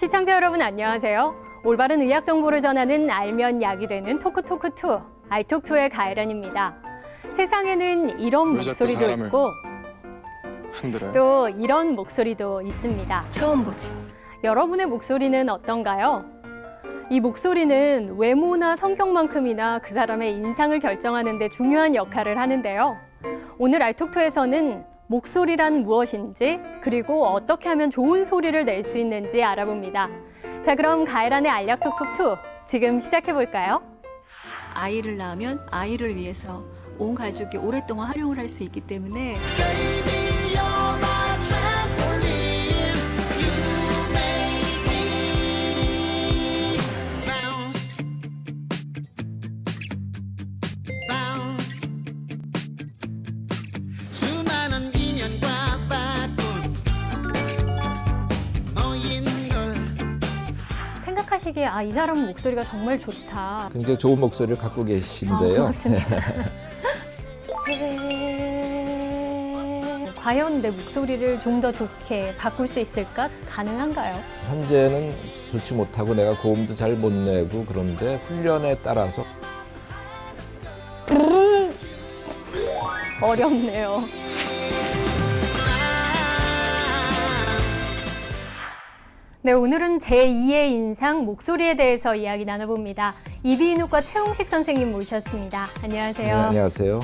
시청자 여러분 안녕하세요. 올바른 의학 정보를 전하는 알면 약이 되는 토크토크2 알톡2의 가혜란입니다. 세상에는 이런 왜 자꾸 목소리도 사람을 있고 흔들어요? 또 이런 목소리도 있습니다. 처음 보지. 여러분의 목소리는 어떤가요? 이 목소리는 외모나 성격만큼이나 그 사람의 인상을 결정하는 데 중요한 역할을 하는데요. 오늘 알톡토에서는 목소리란 무엇인지 그리고 어떻게 하면 좋은 소리를 낼 수 있는지 알아봅니다. 자, 그럼 가혜란의 알약톡톡2 지금 시작해볼까요? 아이를 낳으면 아이를 위해서 온 가족이 오랫동안 활용을 할 수 있기 때문에 생각하시기에 이 사람 목소리가 정말 좋다. 굉장히 좋은 목소리를 갖고 계신데요. 고맙습니다. 과연 내 목소리를 좀 더 좋게 바꿀 수 있을까? 가능한가요? 현재는 좋지 못하고 내가 고음도 잘 못 내고 그런데 훈련에 따라서 어렵네요. 네, 오늘은 제2의 인상 목소리에 대해서 이야기 나눠봅니다. 이비인후과 최홍식 선생님 모셨습니다. 안녕하세요. 네, 안녕하세요.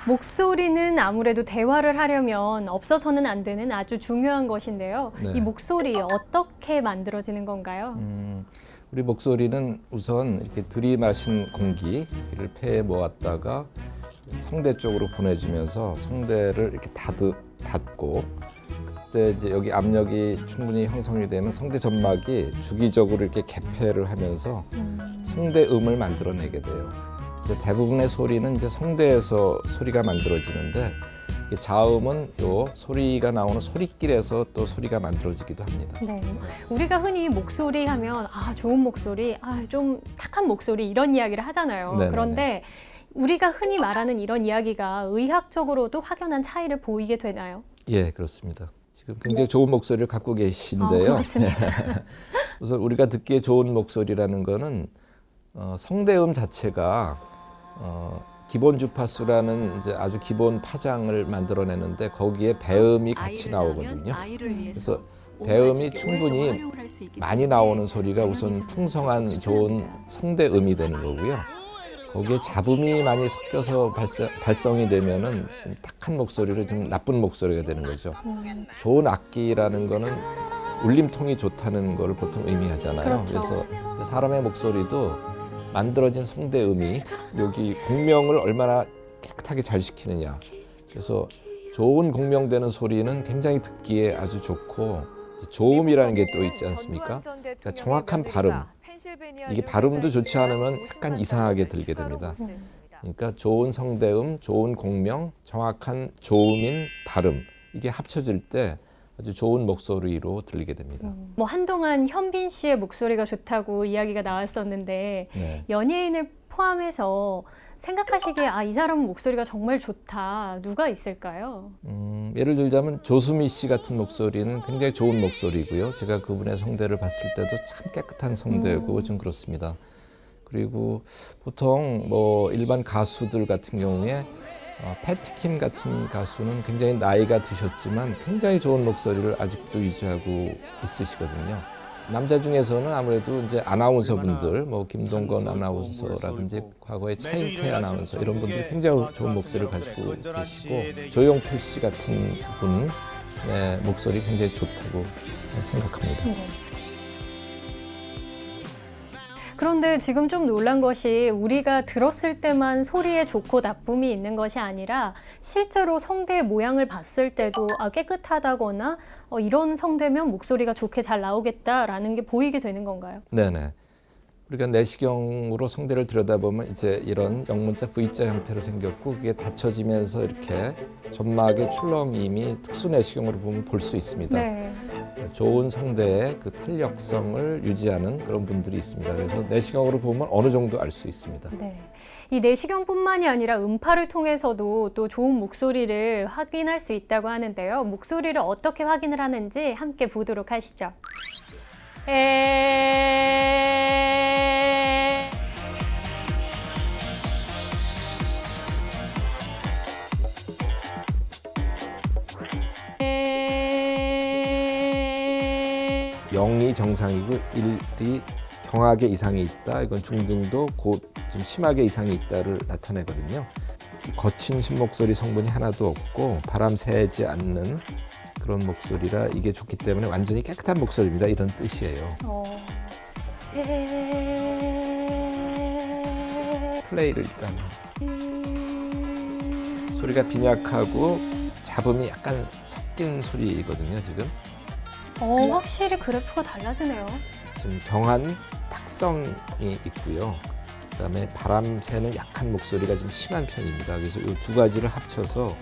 목소리는 아무래도 대화를 하려면 없어서는 안 되는 아주 중요한 것인데요. 네. 이 목소리 어떻게 만들어지는 건가요? 우리 목소리는 우선 이렇게 들이마신 공기를 폐에 모았다가 성대 쪽으로 보내주면서 성대를 이렇게 닫고 그때 이제 여기 압력이 충분히 형성이 되면 성대 점막이 주기적으로 이렇게 개폐를 하면서 성대음을 만들어내게 돼요. 이제 대부분의 소리는 이제 성대에서 소리가 만들어지는데 자음은 요 소리가 나오는 소리길에서 또 소리가 만들어지기도 합니다. 네, 우리가 흔히 목소리 하면 좋은 목소리, 좀 탁한 목소리 이런 이야기를 하잖아요. 네네네. 그런데 우리가 흔히 말하는 이런 이야기가 의학적으로도 확연한 차이를 보이게 되나요? 예, 그렇습니다. 지금 굉장히 좋은 목소리를 갖고 계신데요. 고맙습니다. 우선 우리가 듣기에 좋은 목소리라는 거는 성대음 자체가 기본 주파수라는 이제 아주 기본 파장을 만들어내는데 거기에 배음이 같이 나오거든요. 그래서 배음이 충분히 많이 나오는 소리가 우선 풍성한 좋은 성대음이 되는 거고요. 거기에 잡음이 많이 섞여서 발성이 되면은 좀 탁한 목소리로 좀 나쁜 목소리가 되는 거죠. 좋은 악기라는 거는 울림통이 좋다는 걸 보통 의미하잖아요. 그렇죠. 그래서 사람의 목소리도 만들어진 성대음이 여기 공명을 얼마나 깨끗하게 잘 시키느냐. 그래서 좋은 공명되는 소리는 굉장히 듣기에 아주 좋고 조음이라는 게 또 있지 않습니까? 그러니까 정확한 발음. 이게 발음도 좋지 않으면 약간 이상하게 들게 됩니다. 그러니까 좋은 성대음, 좋은 공명, 정확한 조음인 발음 이게 합쳐질 때 아주 좋은 목소리로 들리게 됩니다. 한동안 현빈 씨의 목소리가 좋다고 이야기가 나왔었는데 네. 연예인을 포함해서 생각하시기에 이 사람 목소리가 정말 좋다. 누가 있을까요? 예를 들자면 조수미 씨 같은 목소리는 굉장히 좋은 목소리고요. 제가 그분의 성대를 봤을 때도 참 깨끗한 성대고 좀 그렇습니다. 그리고 보통 일반 가수들 같은 경우에 패티킴 같은 가수는 굉장히 나이가 드셨지만 굉장히 좋은 목소리를 아직도 유지하고 있으시거든요. 남자 중에서는 아무래도 이제 아나운서분들, 김동건 아나운서라든지 과거에 차인태 아나운서 이런 분들이 굉장히 좋은 목소리를 가지고 계시고 조용필 씨 같은 분의 목소리 굉장히 좋다고 생각합니다. 그런데 지금 좀 놀란 것이 우리가 들었을 때만 소리에 좋고 나쁨이 있는 것이 아니라 실제로 성대의 모양을 봤을 때도 깨끗하다거나 이런 성대면 목소리가 좋게 잘 나오겠다라는 게 보이게 되는 건가요? 네네. 우리가 내시경으로 성대를 들여다보면 이제 이런 영문자 V자 형태로 생겼고 그게 닫혀지면서 이렇게 점막의 출렁임이 특수 내시경으로 보면 볼 수 있습니다. 네. 좋은 성대의 그 탄력성을 유지하는 그런 분들이 있습니다. 그래서 내시경으로 보면 어느 정도 알 수 있습니다. 네. 이 내시경뿐만이 아니라 음파를 통해서도 또 좋은 목소리를 확인할 수 있다고 하는데요. 목소리를 어떻게 확인을 하는지 함께 보도록 하시죠. 영이 정상이고 1이 경하게 이상이 있다. 이건 중등도 곧 좀 심하게 이상이 있다를 나타내거든요. 거친 신목소리 성분이 하나도 없고 바람 새지 않는 그런 목소리라 이게 좋기 때문에 완전히 깨끗한 목소리입니다. 이런 뜻이에요. 플레이를 일단 소리가 빈약하고 잡음이 약간 섞인 소리거든요. 지금 확실히 그래프가 달라지네요. 지금 경한 탁성이 있고요. 그다음에 바람 새는 약한 목소리가 좀 심한 편입니다. 그래서 이 두 가지를 합쳐서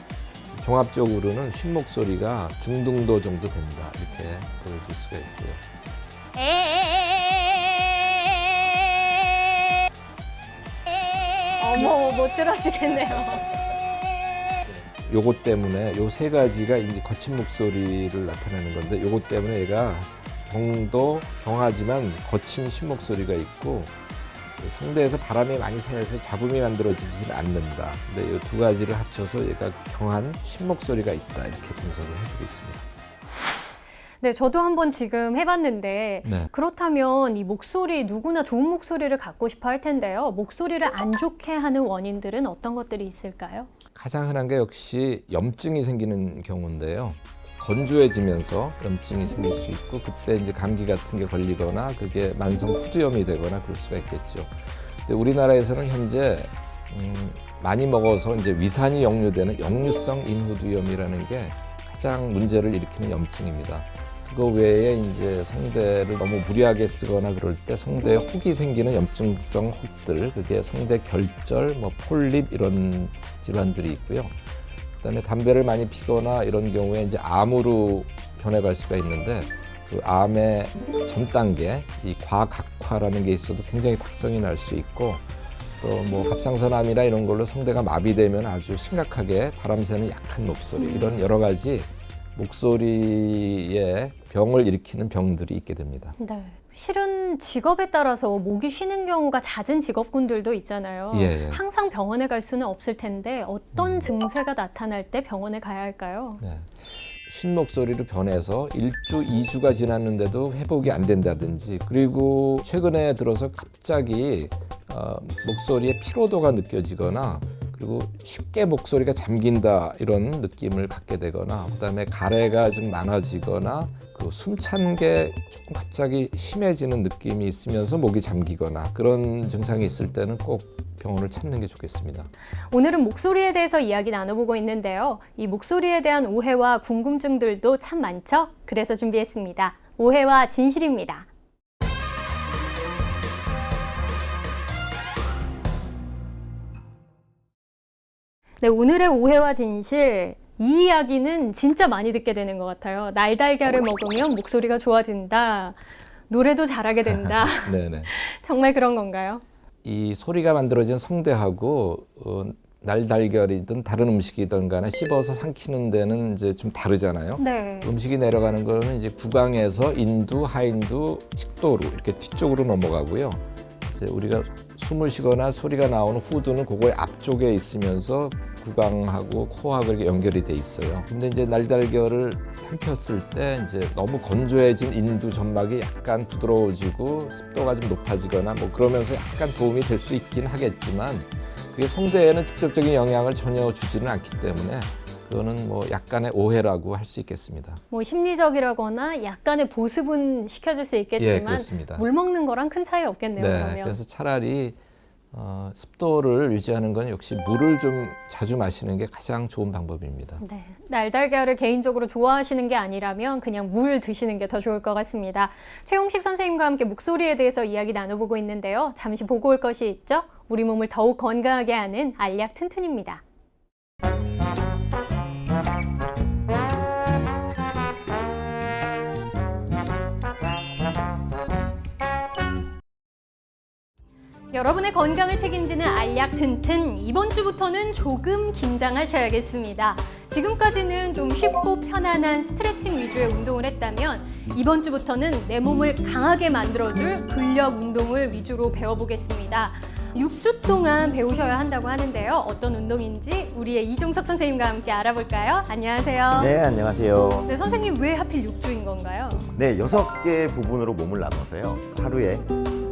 종합적으로는 쉰 목소리가 중등도 정도 된다 이렇게 보여줄 수가 있어요. 어머, 못 들어주겠네요. 요것 때문에 요 세 가지가 이제 거친 목소리를 나타내는 건데 요것 때문에 얘가 경하지만 거친 쉰 목소리가 있고 성대에서 바람이 많이 새서 잡음이 만들어지지는 않는다. 근데 이 두 가지를 합쳐서 얘가 경한 쉰 목소리가 있다 이렇게 분석을 해주고 있습니다. 네, 저도 한번 지금 해봤는데 네. 그렇다면 이 목소리 누구나 좋은 목소리를 갖고 싶어 할 텐데요. 목소리를 안 좋게 하는 원인들은 어떤 것들이 있을까요? 가장 흔한 게 역시 염증이 생기는 경우인데요. 건조해지면서 염증이 생길 수 있고 그때 이제 감기 같은 게 걸리거나 그게 만성 후두염이 되거나 그럴 수가 있겠죠. 근데 우리나라에서는 현재 많이 먹어서 이제 위산이 역류되는 역류성 인후두염이라는 게 가장 문제를 일으키는 염증입니다. 그거 외에 이제 성대를 너무 무리하게 쓰거나 그럴 때 성대에 혹이 생기는 염증성 혹들, 그게 성대 결절, 폴립 이런 질환들이 있고요. 그다음에 담배를 많이 피거나 이런 경우에 이제 암으로 변해갈 수가 있는데 그 암의 전 단계, 이 과각화라는 게 있어도 굉장히 탁성이 날 수 있고 또 갑상선암이나 이런 걸로 성대가 마비되면 아주 심각하게 바람 새는 약한 목소리 이런 여러 가지 목소리에 병을 일으키는 병들이 있게 됩니다. 네. 실은 직업에 따라서 목이 쉬는 경우가 잦은 직업군들도 있잖아요. 예. 항상 병원에 갈 수는 없을 텐데 어떤 증세가 나타날 때 병원에 가야 할까요? 네. 쉰 목소리로 변해서 1주, 2주가 지났는데도 회복이 안 된다든지 그리고 최근에 들어서 갑자기 목소리에 피로도가 느껴지거나 그리고 쉽게 목소리가 잠긴다 이런 느낌을 갖게 되거나 그다음에 가래가 좀 많아지거나 그 숨찬 게 조금 갑자기 심해지는 느낌이 있으면서 목이 잠기거나 그런 증상이 있을 때는 꼭 병원을 찾는 게 좋겠습니다. 오늘은 목소리에 대해서 이야기 나눠보고 있는데요. 이 목소리에 대한 오해와 궁금증들도 참 많죠? 그래서 준비했습니다. 오해와 진실입니다. 네, 오늘의 오해와 진실, 이 이야기는 진짜 많이 듣게 되는 것 같아요. 날달걀을 먹으면 목소리가 좋아진다, 노래도 잘하게 된다. 네네. 정말 그런 건가요? 이 소리가 만들어진 성대하고 날달걀이든 다른 음식이든 간에 씹어서 삼키는 데는 이제 좀 다르잖아요. 네. 음식이 내려가는 거는 이제 구강에서 인두, 하인두, 식도로 이렇게 뒤쪽으로 넘어가고요. 이제 우리가 숨을 쉬거나 소리가 나오는 후두는 그거의 앞쪽에 있으면서 구강하고 코하고 이렇게 연결이 돼 있어요. 근데 이제 날달걀을 삼켰을 때 이제 너무 건조해진 인두 점막이 약간 부드러워지고 습도가 좀 높아지거나 그러면서 약간 도움이 될 수 있긴 하겠지만 그게 성대에는 직접적인 영향을 전혀 주지는 않기 때문에 그거는 약간의 오해라고 할 수 있겠습니다. 심리적이라거나 약간의 보습은 시켜줄 수 있겠지만 예, 그렇습니다. 물 먹는 거랑 큰 차이 없겠네요. 네, 그러면. 그래서 차라리 습도를 유지하는 건 역시 물을 좀 자주 마시는 게 가장 좋은 방법입니다. 네, 날달걀을 개인적으로 좋아하시는 게 아니라면 그냥 물 드시는 게 더 좋을 것 같습니다. 최용식 선생님과 함께 목소리에 대해서 이야기 나눠보고 있는데요. 잠시 보고 올 것이 있죠? 우리 몸을 더욱 건강하게 하는 알약 튼튼입니다. 여러분의 건강을 책임지는 알약 튼튼, 이번 주부터는 조금 긴장하셔야겠습니다. 지금까지는 좀 쉽고 편안한 스트레칭 위주의 운동을 했다면 이번 주부터는 내 몸을 강하게 만들어줄 근력 운동을 위주로 배워보겠습니다. 6주 동안 배우셔야 한다고 하는데요. 어떤 운동인지 우리의 이종석 선생님과 함께 알아볼까요? 안녕하세요. 네, 안녕하세요. 네, 선생님 왜 하필 6주인 건가요? 네, 6개 부분으로 몸을 나눠서요. 하루에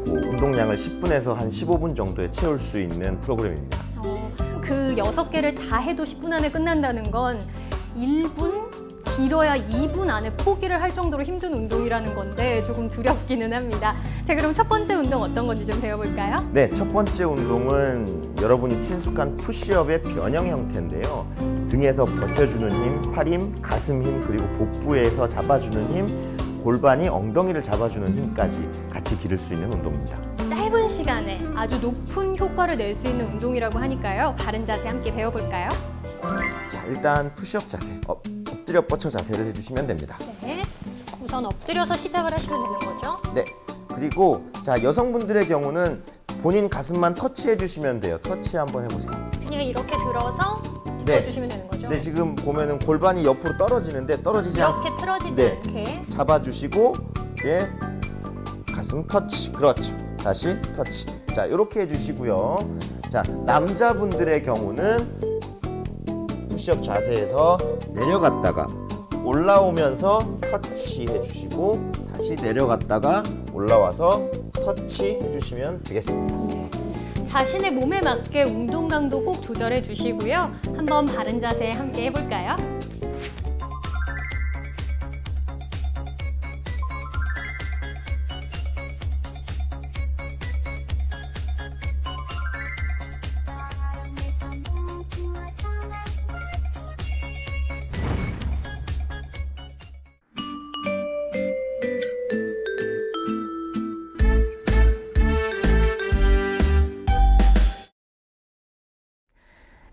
운동량을 10분에서 한 15분 정도에 채울 수 있는 프로그램입니다. 그 6개를 다 해도 10분 안에 끝난다는 건 1분? 길어야 2분 안에 포기를 할 정도로 힘든 운동이라는 건데 조금 두렵기는 합니다. 자, 그럼 첫 번째 운동 어떤 건지 좀 배워볼까요? 네, 첫 번째 운동은 여러분이 친숙한 푸시업의 변형 형태인데요. 등에서 버텨주는 힘, 팔 힘, 가슴 힘, 그리고 복부에서 잡아주는 힘, 골반이 엉덩이를 잡아주는 힘까지 같이 기를 수 있는 운동입니다. 짧은 시간에 아주 높은 효과를 낼 수 있는 운동이라고 하니까요. 바른 자세 함께 배워볼까요? 자, 일단 푸시업 자세, 엎드려 뻗쳐 자세를 해주시면 됩니다. 네. 우선 엎드려서 시작을 하시면 되는 거죠. 네, 그리고 자, 여성분들의 경우는 본인 가슴만 터치해 주시면 돼요. 터치 한번 해보세요. 그냥 이렇게 들어서 짚어주시면 되는 거죠. 네, 지금 보면은 골반이 옆으로 떨어지는데 떨어지지 이렇게 틀어지지 네. 않게. 잡아주시고 이제 가슴 터치. 그렇죠. 다시 터치. 자, 이렇게 해주시고요. 자, 남자분들의 경우는 푸시업 자세에서 내려갔다가 올라오면서 터치 해주시고 다시 내려갔다가 올라와서 터치 해주시면 되겠습니다. 자신의 몸에 맞게 운동 강도 꼭 조절해 주시고요. 한번 바른 자세 함께 해볼까요?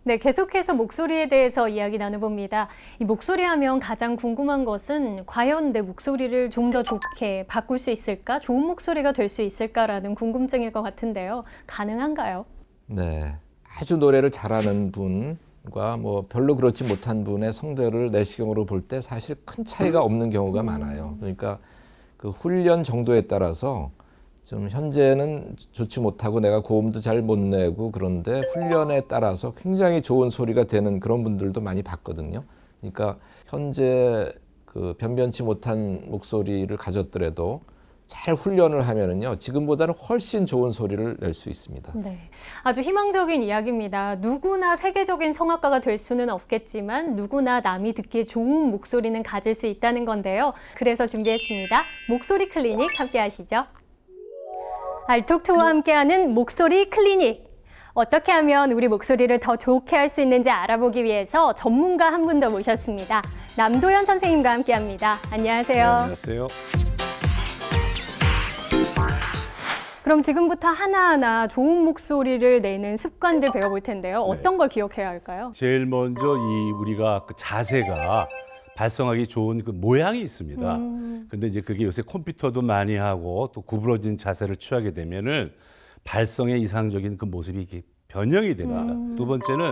네, 계속해서 목소리에 대해서 이야기 나눠봅니다. 이 목소리 하면 가장 궁금한 것은 과연 내 목소리를 좀 더 좋게 바꿀 수 있을까? 좋은 목소리가 될 수 있을까라는 궁금증일 것 같은데요. 가능한가요? 네, 아주 노래를 잘하는 분과 뭐 별로 그렇지 못한 분의 성대를 내시경으로 볼 때 사실 큰 차이가 없는 경우가 많아요. 그러니까 그 훈련 정도에 따라서 좀 현재는 좋지 못하고 내가 고음도 잘 못 내고 그런데 훈련에 따라서 굉장히 좋은 소리가 되는 그런 분들도 많이 봤거든요. 그러니까 현재 그 변변치 못한 목소리를 가졌더라도 잘 훈련을 하면은요, 지금보다는 훨씬 좋은 소리를 낼 수 있습니다. 네, 아주 희망적인 이야기입니다. 누구나 세계적인 성악가가 될 수는 없겠지만 누구나 남이 듣기에 좋은 목소리는 가질 수 있다는 건데요. 그래서 준비했습니다. 목소리 클리닉 함께 하시죠. 알톡투와 함께하는 목소리 클리닉. 어떻게 하면 우리 목소리를 더 좋게 할 수 있는지 알아보기 위해서 전문가 한 분 더 모셨습니다. 남도현 선생님과 함께합니다. 안녕하세요. 네, 안녕하세요. 그럼 지금부터 하나하나 좋은 목소리를 내는 습관들 배워볼 텐데요. 어떤 걸 기억해야 할까요? 제일 먼저 우리가 그 자세가 발성하기 좋은 그 모양이 있습니다. 근데 이제 그게 요새 컴퓨터도 많이 하고 또 구부러진 자세를 취하게 되면은 발성의 이상적인 그 모습이 이렇게 변형이 됩니다. 두 번째는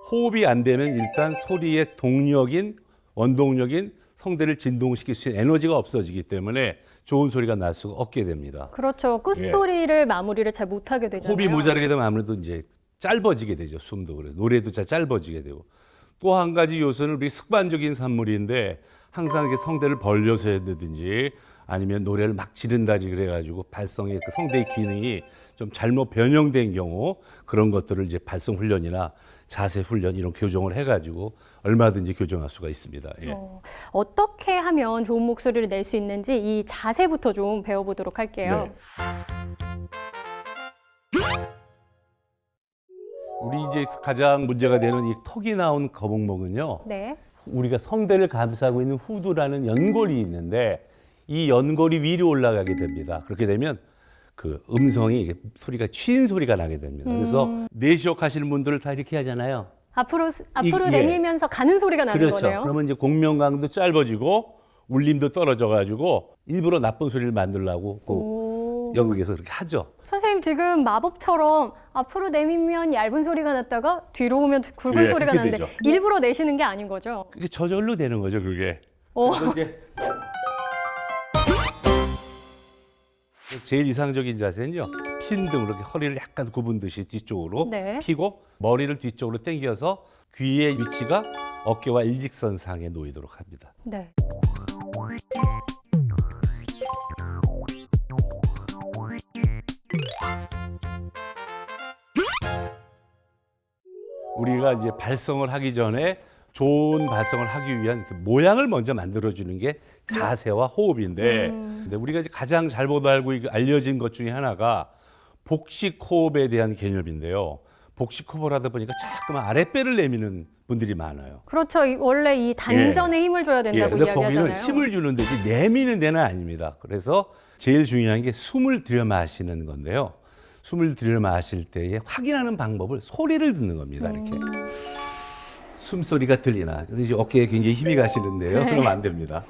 호흡이 안 되면 일단 소리의 동력인 원동력인 성대를 진동시킬 수 있는 에너지가 없어지기 때문에 좋은 소리가 날 수가 없게 됩니다. 그렇죠. 끝소리를 마무리를 잘 못하게 되잖아요. 호흡이 모자라게 되면 아무래도 이제 짧아지게 되죠. 숨도 그래서 노래도 잘 짧아지게 되고. 또 한 가지 요소는 우리 습관적인 산물인데 항상 이렇게 성대를 벌려서 해야 되든지 아니면 노래를 막 지른다지 그래가지고 발성의 그 성대의 기능이 좀 잘못 변형된 경우 그런 것들을 이제 발성 훈련이나 자세 훈련 이런 교정을 해가지고 얼마든지 교정할 수가 있습니다. 예. 어떻게 하면 좋은 목소리를 낼 수 있는지 이 자세부터 좀 배워보도록 할게요. 네. 우리 이제 가장 문제가 되는 이 턱이 나온 거북목은요. 네. 우리가 성대를 감싸고 있는 후두라는 연골이 있는데 이 연골이 위로 올라가게 됩니다. 그렇게 되면 그 음성이 소리가 쉰 소리가 나게 됩니다. 그래서 내시역 하시는 분들을 다 이렇게 하잖아요. 앞으로 예. 내밀면서 가는 소리가 나는 그렇죠. 거네요. 그러면 이제 공명강도 짧아지고 울림도 떨어져가지고 일부러 나쁜 소리를 만들려고 연극에서 그렇게 하죠. 선생님 지금 마법처럼 앞으로 내밀면 얇은 소리가 났다가 뒤로 오면 굵은 예, 소리가 그렇게 나는데 되죠. 일부러 내시는 게 아닌 거죠? 그게 저절로 되는 거죠, 그게. 어. 그래서 이제 제일 이상적인 자세는요. 핀 등으로 이렇게 허리를 약간 굽은 듯이 뒤쪽으로 네. 피고 머리를 뒤쪽으로 당겨서 귀의 위치가 어깨와 일직선상에 놓이도록 합니다. 네. 우리가 이제 발성을 하기 전에 좋은 발성을 하기 위한 그 모양을 먼저 만들어주는 게 자세와 호흡인데, 근데 우리가 이제 가장 잘못 알고 알려진 것 중에 하나가 복식 호흡에 대한 개념인데요. 복식 호흡을 하다 보니까 자꾸만 아랫배를 내미는 분들이 많아요. 그렇죠. 원래 이 단전에 힘을 줘야 된다고 근데 이야기하잖아요. 거기는 힘을 주는 데지 내미는 데는 아닙니다. 그래서 제일 중요한 게 숨을 들여 마시는 건데요. 숨을 들여 마실 때에 확인하는 방법을 소리를 듣는 겁니다. 이렇게. 숨소리가 들리나. 그래서 이제 어깨에 굉장히 힘이 가시는데요. 그러면 안 됩니다.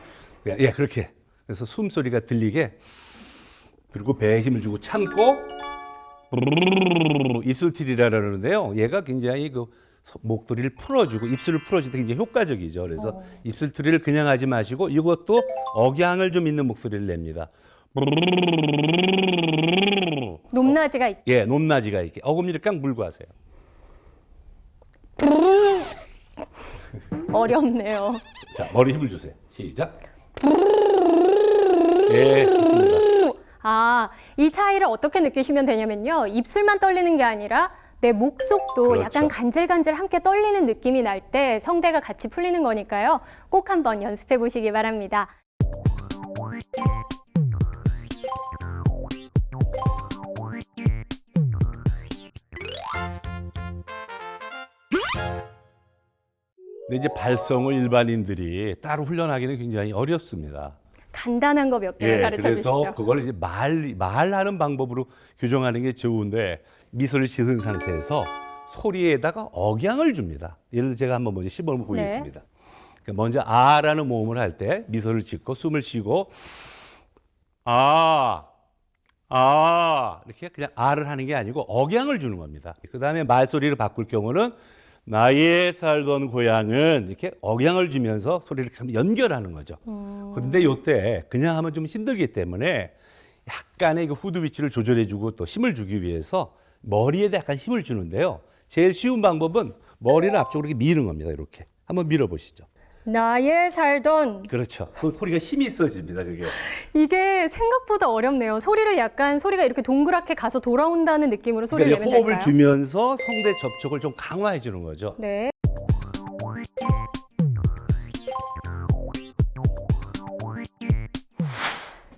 예, 그렇게. 그래서 숨소리가 들리게 그리고 배에 힘을 주고 참고 입술트리라 그러는데요. 얘가 굉장히 그 목도리를 풀어주고 입술을 풀어줄 때 굉장히 효과적이죠. 그래서 입술트리를 그냥 하지 마시고 이것도 억양을 좀 있는 목소리를 냅니다. 높낮이가 있... 예, 높낮이가 있게 어금니를 깡 물고 하세요. 어렵네요. 자, 머리 힘을 주세요. 시작. 예, 좋습니다. 아, 이 차이를 어떻게 느끼시면 되냐면요. 입술만 떨리는 게 아니라 내 목 속도 그렇죠. 약간 간질간질 함께 떨리는 느낌이 날 때 성대가 같이 풀리는 거니까요. 꼭 한번 연습해 보시기 바랍니다. 근데 이제 발성을 일반인들이 따로 훈련하기는 굉장히 어렵습니다. 간단한 거 몇 개를 가르쳐 그래서 주시죠. 그걸 이제 말하는 방법으로 교정하는 게 좋은데 미소를 지은 상태에서 소리에다가 억양을 줍니다. 예를 들어 제가 한번 먼저 시범을 보이겠습니다. 그러니까 먼저 아라는 모음을 할 때 미소를 짓고 숨을 쉬고 이렇게 그냥 아를 하는 게 아니고 억양을 주는 겁니다. 그 다음에 말소리를 바꿀 경우는 나의 살던 고향은 이렇게 억양을 주면서 소리를 연결하는 거죠. 그런데 이때 그냥 하면 좀 힘들기 때문에 약간의 그 후두 위치를 조절해주고 또 힘을 주기 위해서 머리에다 약간 힘을 주는데요. 제일 쉬운 방법은 머리를 앞쪽으로 이렇게 미는 겁니다. 이렇게 한번 밀어보시죠. 나의 살던 그렇죠. 그 소리가 힘이 있어집니다. 그게. 이게 생각보다 어렵네요. 소리가 이렇게 동그랗게 가서 돌아온다는 느낌으로 소리를 그러니까 내면 호흡을 될까요? 주면서 성대 접촉을 좀 강화해 주는 거죠. 네.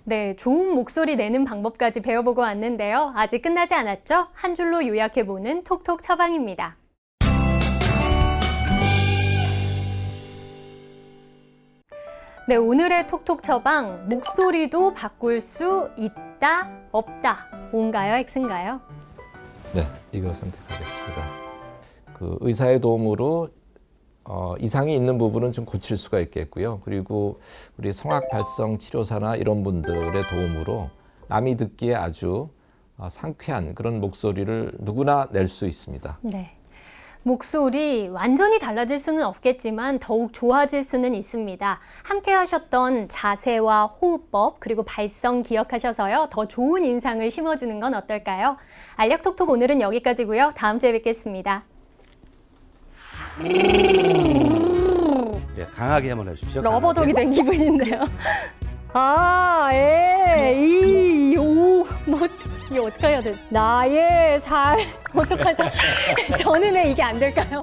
네, 좋은 목소리 내는 방법까지 배워보고 왔는데요. 아직 끝나지 않았죠? 한 줄로 요약해보는 톡톡 처방입니다. 네, 오늘의 톡톡 처방, 목소리도 바꿀 수 있다, 없다. O인가요, X인가요? 네, 이거 선택하겠습니다. 그 의사의 도움으로 이상이 있는 부분은 좀 고칠 수가 있겠고요. 그리고 우리 성악 발성 치료사나 이런 분들의 도움으로 남이 듣기에 아주 상쾌한 그런 목소리를 누구나 낼 수 있습니다. 네. 목소리 완전히 달라질 수는 없겠지만 더욱 좋아질 수는 있습니다. 함께 하셨던 자세와 호흡법 그리고 발성 기억하셔서요. 더 좋은 인상을 심어주는 건 어떨까요? 알약톡톡 오늘은 여기까지고요. 다음 주에 뵙겠습니다. 예, 강하게 한번 해주십시오. 러버독이 된 기분인데요. 아, 이, 오, 이거 어떻게 해야 돼? 나의 살, 어떡하죠? 저는 왜 이게 안 될까요?